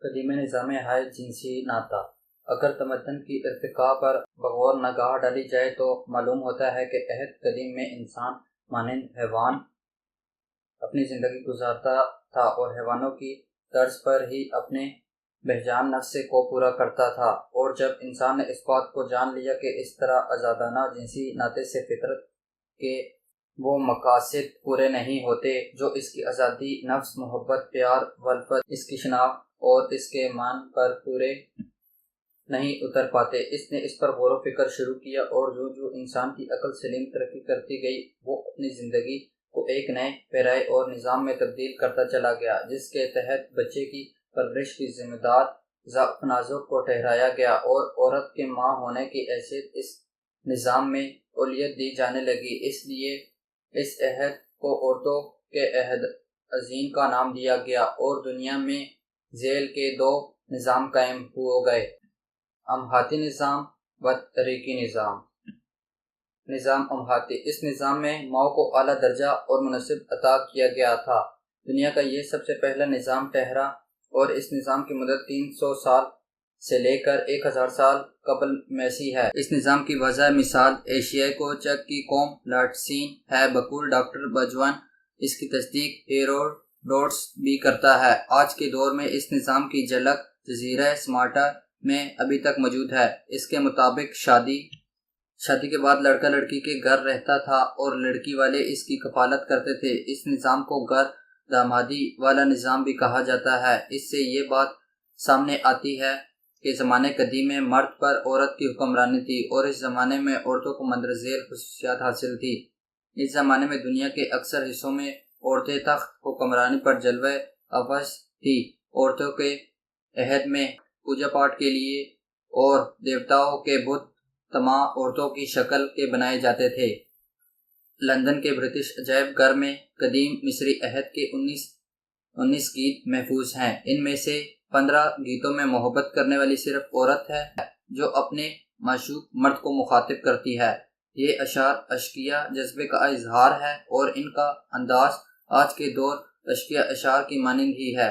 قدیم نظام حیات جنسی ناتا۔ اگر تمدن کی ارتقاء پر بغور نگاہ ڈالی جائے تو معلوم ہوتا ہے کہ عہد قدیم میں انسان مانند حیوان اپنی زندگی گزارتا تھا اور حیوانوں کی طرز پر ہی اپنے بہجان نفس کو پورا کرتا تھا، اور جب انسان نے اس بات کو جان لیا کہ اس طرح آزادانہ جنسی ناطے سے فطرت کے وہ مقاصد پورے نہیں ہوتے جو اس کی آزادی، نفس، محبت، پیار، ولفت، اس کی شناخت اور اس کے مان پر پورے نہیں اتر پاتے، اس نے اس پر غور و فکر شروع کیا، اور جو انسان کی عقل سلیم ترقی کرتی گئی وہ اپنی زندگی کو ایک نئے پیرائے اور نظام میں تبدیل کرتا چلا گیا، جس کے تحت بچے کی پرورش کی ذمہ دار ضعف نازک کو ٹھہرایا گیا اور عورت کے ماں ہونے کی حیثیت اس نظام میں اولویت دی جانے لگی۔ اس لیے اس عہد کو عورتوں کے عہد عظیم کا نام دیا گیا، اور دنیا میں ذیل کے دو نظام قائم ہو گئے: امہاتی نظام و طریقی نظام۔ نظام امہاتی: اس نظام میں ماؤں کو اعلیٰ درجہ اور منصب عطا کیا گیا تھا۔ دنیا کا یہ سب سے پہلا نظام ٹھہرا، اور اس نظام کی مدت 300 سال سے لے کر 1000 سال قبل مسیح ہے۔ اس نظام کی واضح مثال ایشیائی کوچک کی قوم لاٹسین ہے، بقول ڈاکٹر بجوان۔ اس کی تصدیق ہیروڈوٹس بھی کرتا ہے۔ آج کے دور میں اس نظام کی جھلک جزیرہ سماٹرا میں ابھی تک موجود ہے۔ اس کے مطابق شادی کے بعد لڑکا لڑکی کے گھر رہتا تھا اور لڑکی والے اس کی کفالت کرتے تھے۔ اس نظام کو گھر دامادی والا نظام بھی کہا جاتا ہے۔ اس سے یہ بات سامنے آتی ہے کہ زمانے قدیم میں مرد پر عورت کی حکمرانی تھی، اور اس زمانے میں عورتوں کو مندرجہ ذیل خصوصیات حاصل تھی۔ اس زمانے میں دنیا کے اکثر حصوں میں عورتیں تخت حکمرانی پر جلوہ افروز تھیں۔ عورتوں کے عہد میں پوجا پاٹ کے لیے اور دیوتاؤں کے بت تمام عورتوں کی شکل کے بنائے جاتے تھے۔ لندن کے برٹش عجائب گھر میں قدیم مصری عہد کے 19 گیت محفوظ ہیں۔ ان میں سے 15 گیتوں میں محبت کرنے والی صرف عورت ہے جو اپنے معشوق مرد کو مخاطب کرتی ہے۔ یہ اشعار عشقیہ جذبے کا اظہار ہے، اور ان کا انداز آج کے دور عشقیہ اشعار کی مانند ہی ہے۔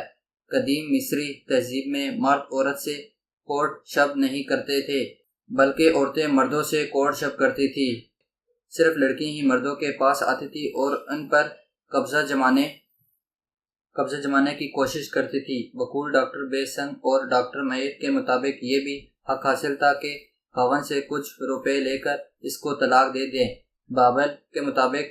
قدیم مصری تہذیب میں مرد عورت سے کورٹ شپ نہیں کرتے تھے، بلکہ عورتیں مردوں سے کورٹ شپ کرتی تھیں۔ صرف لڑکی ہی مردوں کے پاس آتی تھی اور ان پر قبضہ جمانے کی کوشش کرتی تھی۔ بقول ڈاکٹر بیسن اور ڈاکٹر میئر کے مطابق یہ بھی حق حاصل تھا کہ خاوند سے کچھ روپے لے کر اس کو طلاق دے دیں۔ بابل کے مطابق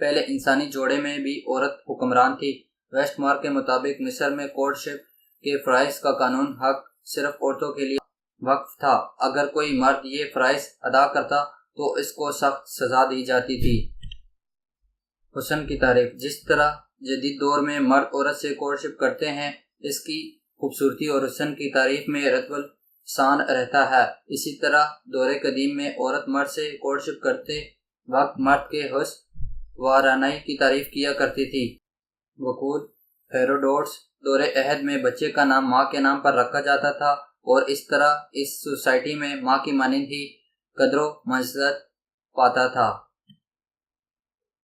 پہلے انسانی جوڑے میں بھی عورت حکمران تھی۔ ویسٹ مارک کے مطابق مصر میں کورٹ شپ کے فرائض کا قانون حق صرف عورتوں کے لیے وقف تھا۔ اگر کوئی مرد یہ فرائض ادا کرتا تو اس کو سخت سزا دی جاتی تھی۔ حسن کی تعریف: جس طرح جدید دور میں مرد عورت سے کورٹ شپ کرتے ہیں، اس کی خوبصورتی اور حسن کی تعریف میں رتب الثان رہتا ہے، اسی طرح دور قدیم میں عورت مرد سے کورٹ شپ کرتے وقت مرد کے حسن و رعنائی کی تعریف کیا کرتی تھی۔ بقول ہیروڈوٹس، دور عہد میں بچے کا نام ماں کے نام پر رکھا جاتا تھا، اور اس طرح اس سوسائٹی میں ماں کی مانند ہی قدر و منزلت پاتا تھا۔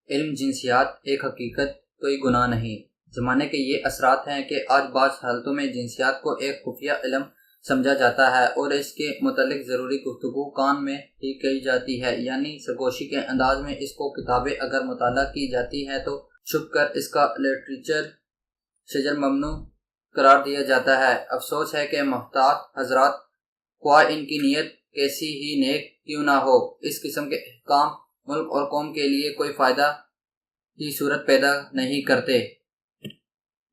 علم جنسیات ایک حقیقت، کوئی گناہ نہیں۔ زمانے کے یہ اثرات ہیں کہ آج بعض حالتوں میں جنسیات کو ایک خفیہ علم سمجھا جاتا ہے، اور اس کے متعلق ضروری گفتگو کان میں ہی کی جاتی ہے، یعنی سرگوشی کے انداز میں اس کو کتابیں اگر مطالعہ کی جاتی ہیں تو چھپ کر اس کا لٹریچر شجر ممنوع قرار دیا جاتا ہے۔ افسوس ہے کہ محتاط حضرات، خواہ ان کی نیت کیسی ہی نیک کیوں نہ ہو، اس قسم کے احکام ملک اور قوم کے لیے کوئی فائدہ کی صورت پیدا نہیں کرتے،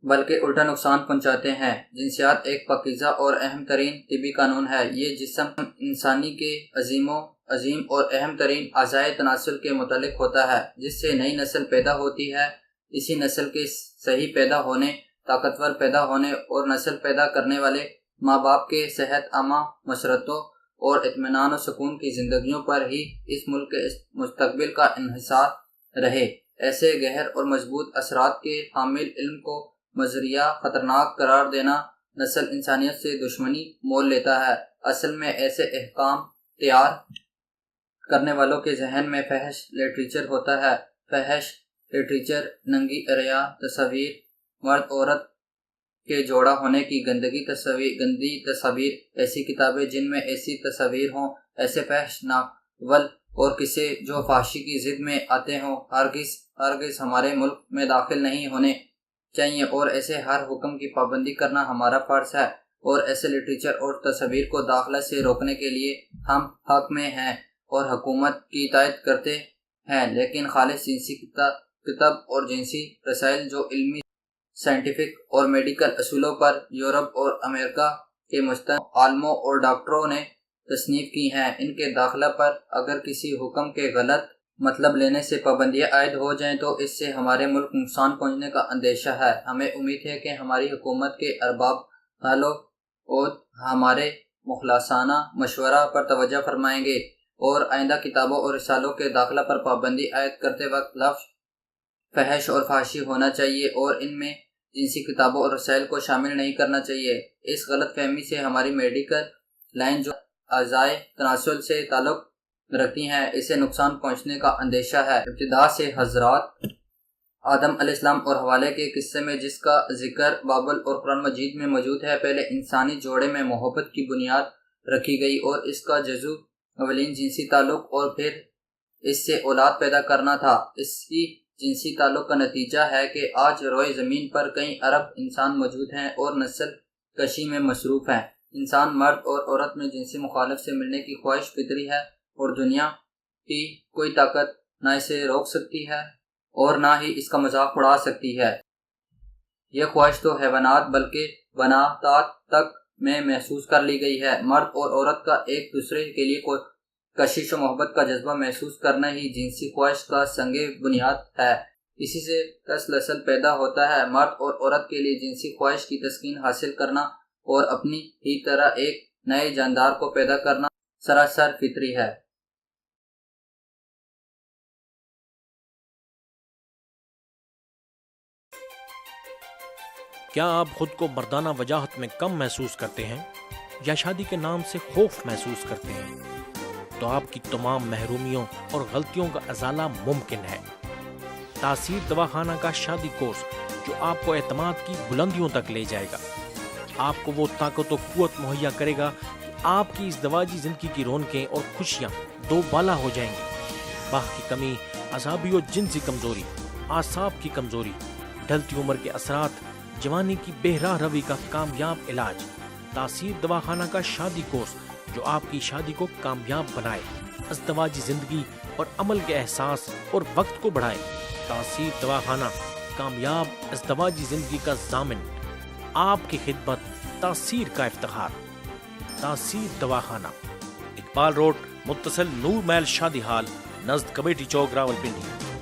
بلکہ الٹا نقصان پہنچاتے ہیں۔ جنسیات ایک پاکیزہ اور اہم ترین طبی قانون ہے۔ یہ جسم انسانی کے عظیم اور اہم ترین اعضائے تناسل کے متعلق ہوتا ہے، جس سے نئی نسل پیدا ہوتی ہے۔ اسی نسل کے صحیح پیدا ہونے، طاقتور پیدا ہونے اور نسل پیدا کرنے والے ماں باپ کے صحت عامہ، مسرتوں اور اطمینان و سکون کی زندگیوں پر ہی اس ملک کے مستقبل کا انحصار رہے۔ ایسے گہر اور مضبوط اثرات کے حامل علم کو مضریہ خطرناک قرار دینا نسل انسانیت سے دشمنی مول لیتا ہے۔ اصل میں ایسے احکام تیار کرنے والوں کے ذہن میں فحش لٹریچر ہوتا ہے۔ فحش لٹریچر ننگی عریاں تصاویر، مرد عورت کے جوڑا ہونے کی گندی تصاویر، ایسی کتابیں جن میں ایسی تصاویر ہوں، ایسے فحش ناول اور قصے جو فحاشی کی ضد میں آتے ہوں، ہرگز ہمارے ملک میں داخل نہیں ہونے چاہیے، اور ایسے ہر حکم کی پابندی کرنا ہمارا فرض ہے، اور ایسے لٹریچر اور تصاویر کو داخلہ سے روکنے کے لیے ہم حق میں ہیں اور حکومت کی اطاعت کرتے ہیں، لیکن خالص جنسی کتب اور جنسی رسائل جو علمی، سائنٹیفک اور میڈیکل اصولوں پر یورپ اور امریکہ کے مستند عالموں اور ڈاکٹروں نے تصنیف کی ہیں، ان کے داخلہ پر اگر کسی حکم کے غلط مطلب لینے سے پابندیاں عائد ہو جائیں تو اس سے ہمارے ملک نقصان پہنچنے کا اندیشہ ہے۔ ہمیں امید ہے کہ ہماری حکومت کے ارباب اور ہمارے مخلصانہ مشورہ پر توجہ فرمائیں گے، اور آئندہ کتابوں اور رسالوں کے داخلہ پر پابندی عائد کرتے وقت لفظ فحش اور فحاشی ہونا چاہیے، اور ان میں جنسی کتابوں اور رسائل کو شامل نہیں کرنا چاہیے۔ اس غلط فہمی سے ہماری میڈیکل لائن جو اعضائے تناسل سے تعلق رکھتی ہیں، اسے نقصان پہنچنے کا اندیشہ ہے۔ ابتدا سے حضرات آدم علیہ السلام اور حوالے کے قصے میں جس کا ذکر بائبل اور قرآن مجید میں موجود ہے، پہلے انسانی جوڑے میں محبت کی بنیاد رکھی گئی اور اس کا جزو اولین جنسی تعلق اور پھر اس سے اولاد پیدا کرنا تھا۔ اسی جنسی تعلق کا نتیجہ ہے کہ آج روئے زمین پر کئی ارب انسان موجود ہیں اور نسل کشی میں مصروف ہیں۔ انسان مرد اور عورت میں جنسی مخالف سے ملنے کی خواہش فطری ہے، اور دنیا کی کوئی طاقت نہ اسے روک سکتی ہے اور نہ ہی اس کا مذاق اڑا سکتی ہے۔ یہ خواہش تو حیوانات بلکہ بناتات تک میں محسوس کر لی گئی ہے۔ مرد اور عورت کا ایک دوسرے کے لیے کوئی کشش و محبت کا جذبہ محسوس کرنا ہی جنسی خواہش کا سنگ بنیاد ہے۔ اسی سے تسلسل پیدا ہوتا ہے۔ مرد اور عورت کے لیے جنسی خواہش کی تسکین حاصل کرنا اور اپنی ہی طرح ایک نئے جاندار کو پیدا کرنا سراسر فطری ہے۔ کیا آپ خود کو مردانہ وجاہت میں کم محسوس کرتے ہیں یا شادی کے نام سے خوف محسوس کرتے ہیں؟ تو آپ کی تمام محرومیوں اور غلطیوں کا ازالہ ممکن ہے۔ تاثیر دواخانہ کا شادی کورس جو آپ کو اعتماد کی بلندیوں تک لے جائے گا، آپ کو وہ طاقت و قوت مہیا کرے گا کہ آپ کی اس دواجی زندگی کی رونقیں اور خوشیاں دو بالا ہو جائیں گی۔ باہ کی کمی، اعصابی و جنسی کمزوری، اعصاب کی کمزوری، ڈھلتی عمر کے اثرات، جوانی کی بے راہ روی کا کامیاب علاج۔ تاثیر دواخانہ کا شادی کورس جو آپ کی شادی کو کامیاب بنائے، ازدواجی زندگی اور عمل کے احساس اور وقت کو بڑھائے۔ تاثیر دواخانہ، کامیاب ازدواجی زندگی کا ضامن، آپ کی خدمت، تاثیر کا افتخار۔ تاثیر دواخانہ، اقبال روڈ، متصل نور محل شادی ہال، نزد کمیٹی چوک، راولپنڈی۔